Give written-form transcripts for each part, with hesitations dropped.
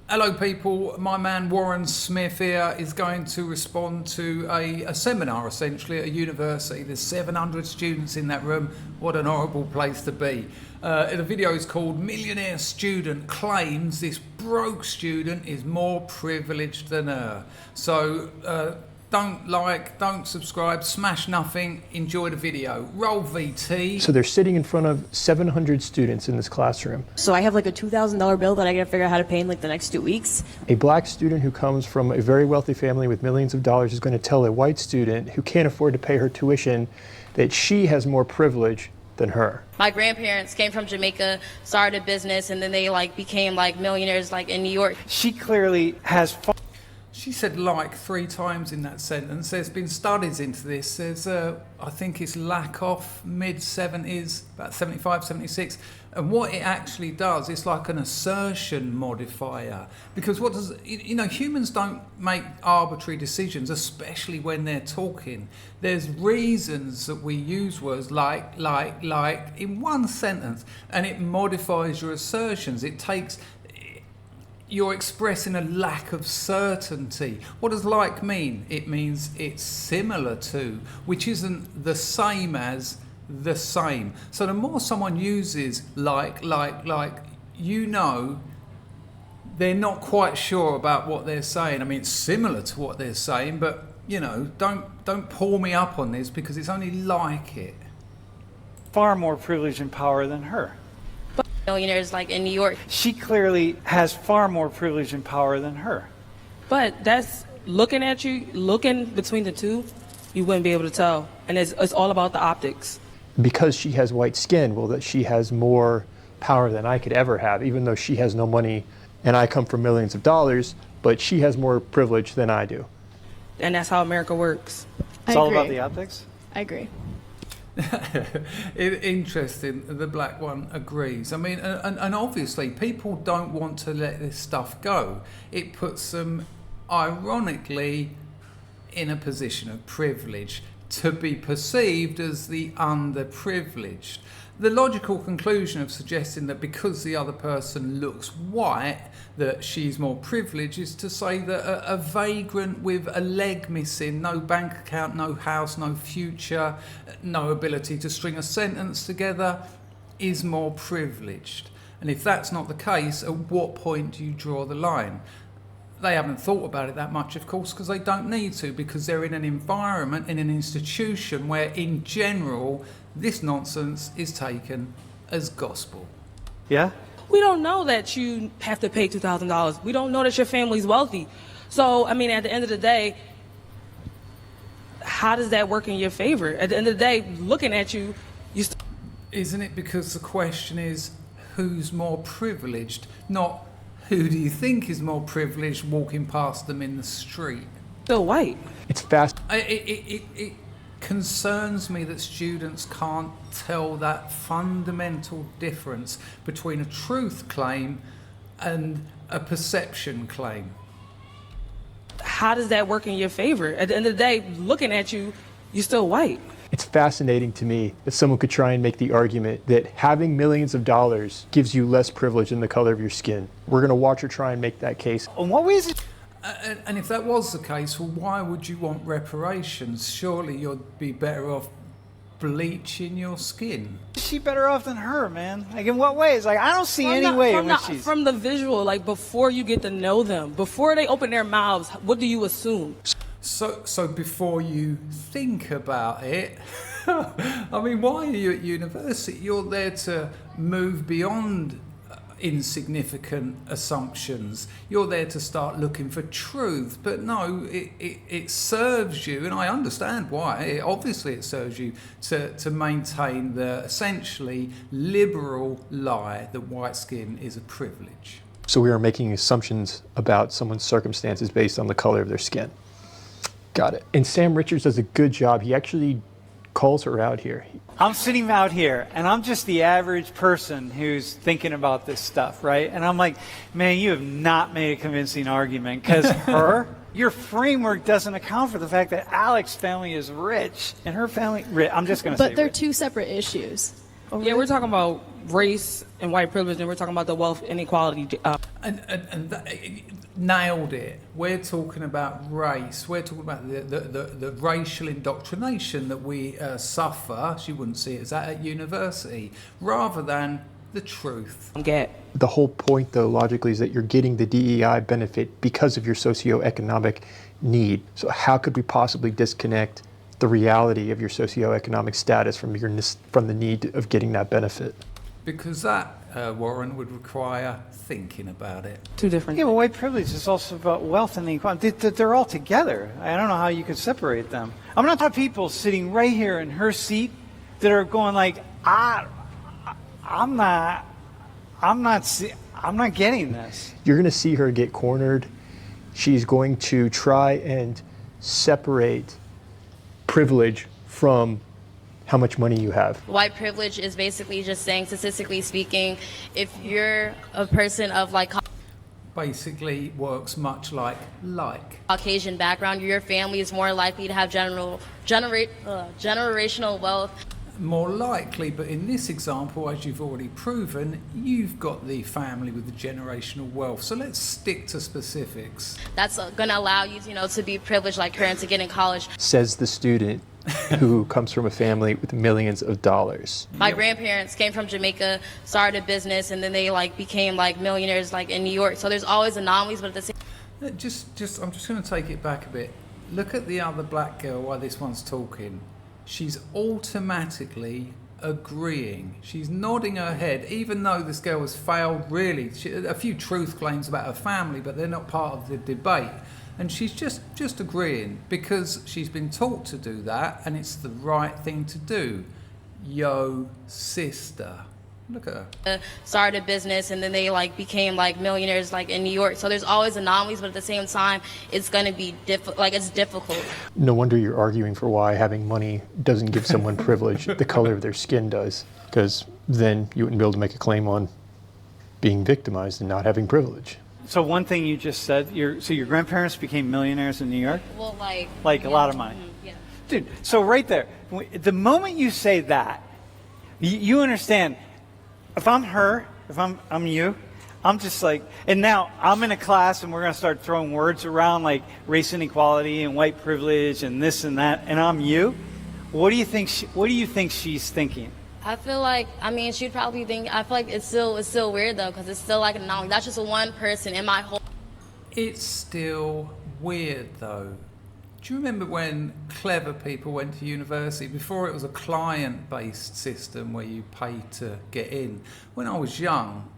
Hello people, my man Warren Smith here is going to respond to a seminar essentially at a university. There's 700 students in that room. What an horrible place to be. The video is called Millionaire Student Claims This Broke Student is More Privileged Than Her. So don't like, don't subscribe, smash nothing, enjoy the video. Roll VT. So they're sitting in front of 700 students in this classroom. So I have like a $2,000 bill that I gotta figure out how to pay in like the next 2 weeks. A black student who comes from a very wealthy family with millions of dollars is going to tell a white student who can't afford to pay her tuition that she has more privilege than her. My grandparents came from Jamaica, started a business, and then they became millionaires in New York. She clearly has She said like 3 times in that sentence. There's been studies into this. There's I think it's Lakoff, mid-70s, about 75, 76. And what it actually does, it's like an assertion modifier. Because what does, humans don't make arbitrary decisions, especially when they're talking. There's reasons that we use words like in one sentence, and it modifies your assertions. It takes, you're expressing a lack of certainty. What does like mean? It means it's similar to, which isn't the same as the same. So the more someone uses like, they're not quite sure about what they're saying. I mean, it's similar to what they're saying, but don't pull me up on this because it's only like it. far more privilege and power than her. Millionaires in New York. She clearly has far more privilege and power than her. But that's looking between the two, you wouldn't be able to tell. And it's all about the optics. Because she has white skin, well, that she has more power than I could ever have, even though she has no money and I come from millions of dollars, but she has more privilege than I do. And that's how America works. It's all about the optics? I agree. Interesting, the black one agrees. I mean, and obviously people don't want to let this stuff go. It puts them ironically in a position of privilege to be perceived as the underprivileged. The logical conclusion of suggesting that because the other person looks white that she's more privileged is to say that a vagrant with a leg missing, no bank account, no house, no future, no ability to string a sentence together is more privileged. And if that's not the case, at what point do you draw the line? They haven't thought about it that much, of course, because they don't need to, because they're in an environment, in an institution where, in general, this nonsense is taken as gospel. Yeah? We don't know that you have to pay $2,000. We don't know that your family's wealthy. So, I mean, at the end of the day, how does that work in your favor? At the end of the day, looking at you, Isn't it because the question is who's more privileged, not who do you think is more privileged walking past them in the street? still white. It's fast. It concerns me that students can't tell that fundamental difference between a truth claim and a perception claim. How does that work in your favor? At the end of the day, looking at you, you're still white. It's fascinating to me that someone could try and make the argument that having millions of dollars gives you less privilege than the color of your skin. We're going to watch her try and make that case. In what ways is And if that was the case, well, why would you want reparations? Surely you'd be better off bleaching your skin. she better off than her, man? In what ways? I don't see any way in which she's... From the visual, before you get to know them, before they open their mouths, what do you assume? So before you think about it, I mean, why are you at university? You're there to move beyond insignificant assumptions. You're there to start looking for truth. But no, it serves you, and I understand why. Obviously it serves you to maintain the essentially liberal lie that white skin is a privilege. So we are making assumptions about someone's circumstances based on the color of their skin. Got it. And Sam Richards does a good job. He actually calls her out here. I'm sitting out here, and I'm just the average person who's thinking about this stuff, right? And I'm like, man, you have not made a convincing argument, because your framework doesn't account for the fact that Alex's family is rich, and her family, I'm just going to say But they're rich. two separate issues. Yeah, we're talking about race and white privilege, and we're talking about the wealth inequality. And that, nailed it. We're talking about race. We're talking about the racial indoctrination that we suffer. She wouldn't see it as that at university, rather than the truth. The whole point, though, logically, is that you're getting the DEI benefit because of your socioeconomic need. So how could we possibly disconnect the reality of your socioeconomic status from the need of getting that benefit? Because that, Warren, would require thinking about it. Two different. Yeah, well, white privilege is also about wealth and inequality. They're all together. I don't know how you could separate them. I'm not talking about people sitting right here in her seat that are going like, I'm not getting this. You're going to see her get cornered. She's going to try and separate privilege from how much money you have. White privilege is basically just saying, statistically speaking, if you're a person of like Basically works much like. Caucasian background, your family is more likely to have generational wealth. More likely, but in this example, as you've already proven, you've got the family with the generational wealth. So let's stick to specifics. That's going to allow you, to be privileged like her and to get in college. Says the student who comes from a family with millions of dollars. My grandparents came from Jamaica, started a business, and then they became millionaires in New York. So there's always anomalies, but at the same I'm just going to take it back a bit. Look at the other black girl while this one's talking. She's automatically agreeing. She's nodding her head, even though this girl has failed really. A few truth claims about her family, but they're not part of the debate. And she's just agreeing because she's been taught to do that, and it's the right thing to do. Yo, sister. Look at her. Started a business, and then they became millionaires in New York. So there's always anomalies, but at the same time, it's going to be it's difficult. No wonder you're arguing for why having money doesn't give someone privilege. The color of their skin does, because then you wouldn't be able to make a claim on being victimized and not having privilege. So one thing you just said, your grandparents became millionaires in New York? Well, a lot of money. Yeah. Dude, so right there, the moment you say that, you understand. If I'm her, if I'm you, I'm just and now I'm in a class and we're going to start throwing words around like race inequality and white privilege and this and that, and I'm you. What do you think she's thinking? I feel she'd probably think. I feel it's still weird though, because it's still an anomaly. That's just one person in my whole. It's still weird though. Do you remember when clever people went to university? Before it was a client-based system where you paid to get in. When I was young,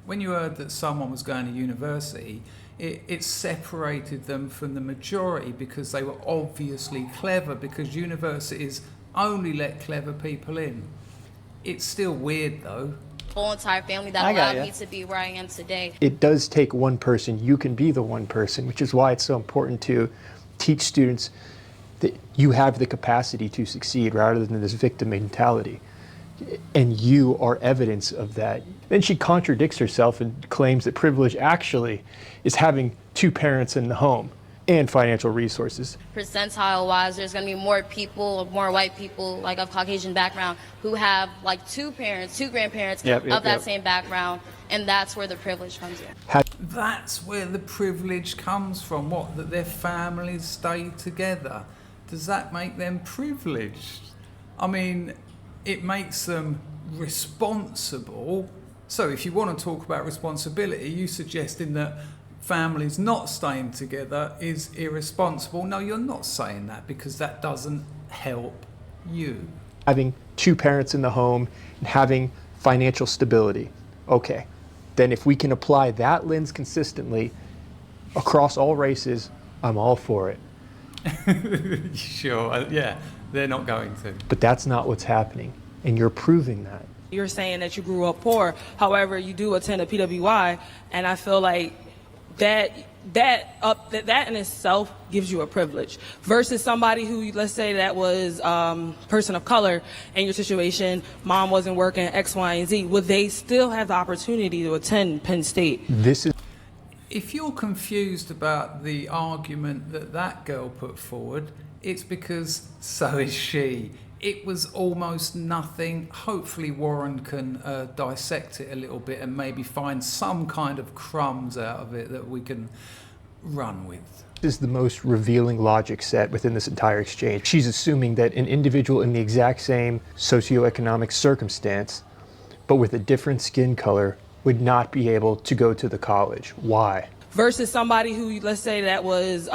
when you heard that someone was going to university, it separated them from the majority because they were obviously clever, because universities only let clever people in. It's still weird though. Whole entire family that allowed me to be where I am today. It does take one person. You can be the one person, which is why it's so important to teach students that you have the capacity to succeed rather than this victim mentality. And you are evidence of that. Then she contradicts herself and claims that privilege actually is having two parents in the home and financial resources. Percentile-wise, there's going to be more white people, of Caucasian background, who have, two grandparents of that same background, and that's where the privilege comes in. That's where the privilege comes from. What? That their families stay together. Does that make them privileged? It makes them responsible. So if you want to talk about responsibility, you suggesting that families not staying together is irresponsible. No, you're not saying that, because that doesn't help you. Having two parents in the home and having financial stability. Okay, then if we can apply that lens consistently across all races, I'm all for it. Sure, yeah, they're not going to. But that's not what's happening, and you're proving that. You're saying that you grew up poor, however, you do attend a PWI, and I feel like that in itself gives you a privilege versus somebody who, let's say that was person of color in your situation, mom wasn't working, X, Y, and Z. Would they still have the opportunity to attend Penn State? If you're confused about the argument that girl put forward, it's because so is she. it was almost nothing. Hopefully Warren can dissect it a little bit and maybe find some kind of crumbs out of it that we can run with. This is the most revealing logic set within this entire exchange. She's assuming that an individual in the exact same socioeconomic circumstance, but with a different skin color, would not be able to go to the college. Why? Versus somebody who, let's say that was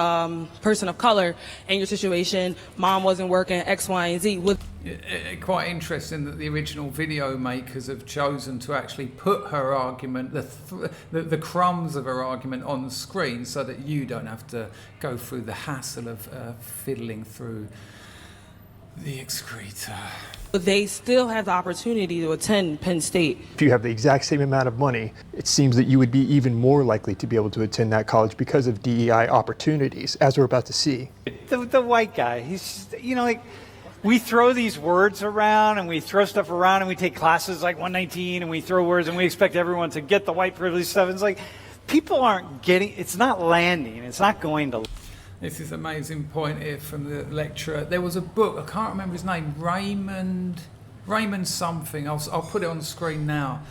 person of color in your situation, mom wasn't working, X, Y, and Z. Quite interesting that the original video makers have chosen to actually put her argument, the crumbs of her argument on the screen so that you don't have to go through the hassle of fiddling through the excreta. But they still have the opportunity to attend Penn State. If you have the exact same amount of money, it seems that you would be even more likely to be able to attend that college because of DEI opportunities, as we're about to see. The white guy, he's just, you know, like, we throw these words around and we throw stuff around and we take classes like 119 and we throw words and we expect everyone to get the white privilege stuff. It's like, people aren't getting, it's not landing, it's not going to. This is an amazing point here from the lecturer. There was a book, I can't remember his name, Raymond something, I'll put it on the screen now.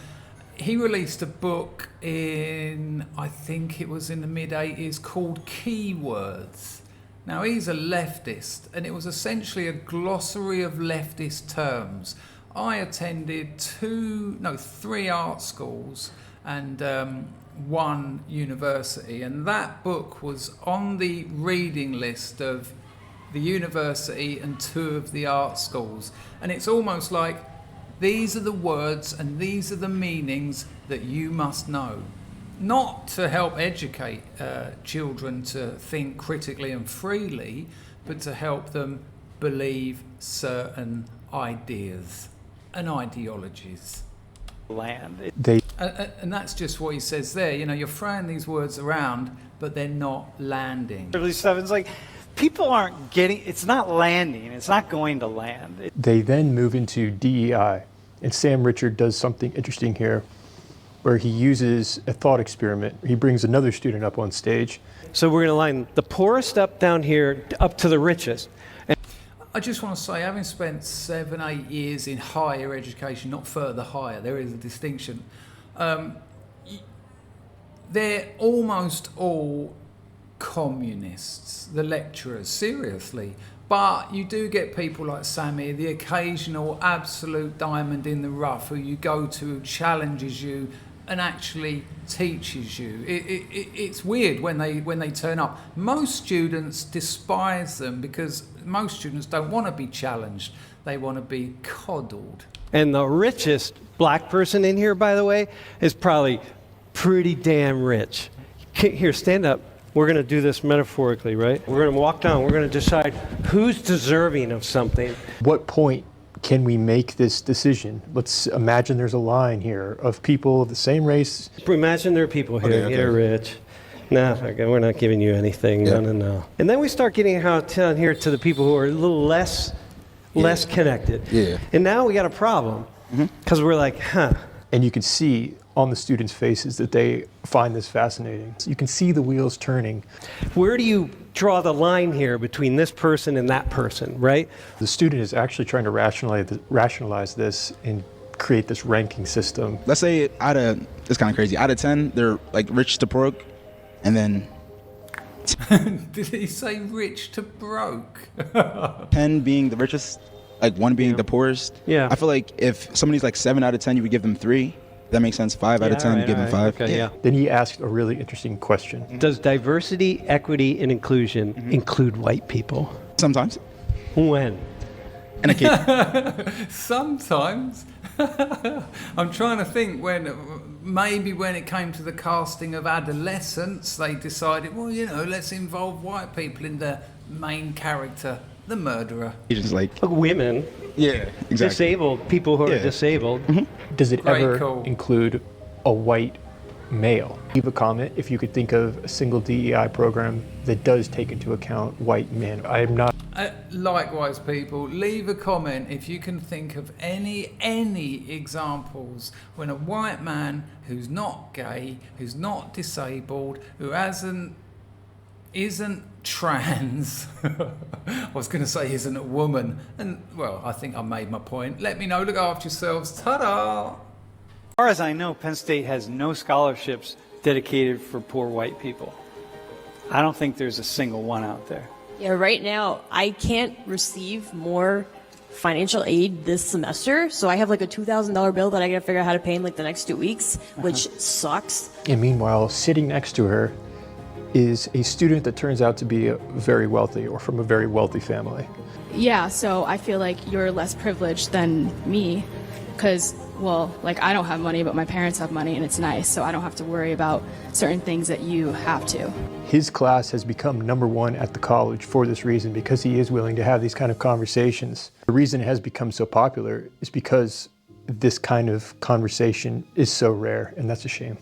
He released a book in, I think it was in the mid-80s, called Keywords. Now he's a leftist, and it was essentially a glossary of leftist terms. I attended 3 art schools and one university, and that book was on the reading list of the university and 2 of the art schools. And it's almost like, these are the words and these are the meanings that you must know. Not to help educate children to think critically and freely, but to help them believe certain ideas and ideologies. Land. And that's just what he says there. You know, you're throwing these words around, but they're not landing. Privilege stuff, it's like, people aren't getting, it's not landing, it's not going to land. They then move into DEI, and Sam Richard does something interesting here, where he uses a thought experiment. He brings another student up on stage. So we're going to line the poorest up down here up to the richest. I just want to say, having spent 7-8 years in higher education, not further higher, there is a distinction. They're almost all communists, the lecturers, seriously. But you do get people like Sammy, the occasional absolute diamond in the rough who you go to, who challenges you and actually teaches you. It's weird when they turn up. Most students despise them because most students don't want to be challenged. They want to be coddled. And the richest black person in here, by the way, is probably pretty damn rich. Here, stand up. We're going to do this metaphorically, right? We're going to walk down. We're going to decide who's deserving of something. What point can we make this decision? Let's imagine there's a line here of people of the same race. Imagine there are people here. Okay. You're rich. No, okay, we're not giving you anything. Yeah. No. And then we start getting down here to the people who are a little less connected. Yeah. And now we got a problem because we're like, And you can see on the students' faces that they find this fascinating. So you can see the wheels turning. Where do you draw the line here between this person and that person, right? The student is actually trying to rationalize this and create this ranking system. Let's say it's kind of crazy. Out of 10, they're like rich to broke, and then Did he say rich to broke? 10 being the richest, like 1 being the poorest. Yeah. I feel like if somebody's like 7 out of 10, you would give them 3. That makes sense. 5 out of 10, you give them 5. Okay, yeah. Then he asked a really interesting question. Does diversity, equity, and inclusion include white people? Sometimes. When? And a kid. Sometimes. I'm trying to think maybe when it came to the casting of Adolescence, they decided, well, you know, let's involve white people in the main character, the murderer. You're just like, Women, yeah, exactly. disabled, people who are disabled. Does it Very ever cool. include a white male? Leave a comment if you could think of a single DEI program that does take into account white men. I am not. Likewise, people, leave a comment if you can think of any examples when a white man who's not gay, who's not disabled, who hasn't isn't trans. I was going to say isn't a woman. And, well, I think I made my point. Let me know. Look after yourselves. Ta-da! As far as I know, Penn State has no scholarships dedicated for poor white people. I don't think there's a single one out there. Yeah, right now, I can't receive more financial aid this semester, so I have like a $2,000 bill that I gotta figure out how to pay in like the next 2 weeks, which sucks. And meanwhile, sitting next to her is a student that turns out to be very wealthy or from a very wealthy family. Yeah, so I feel like you're less privileged than me because, well, like I don't have money, but my parents have money and it's nice, so I don't have to worry about certain things that you have to. His class has become #1 at the college for this reason, because he is willing to have these kind of conversations. The reason it has become so popular is because this kind of conversation is so rare, and that's a shame.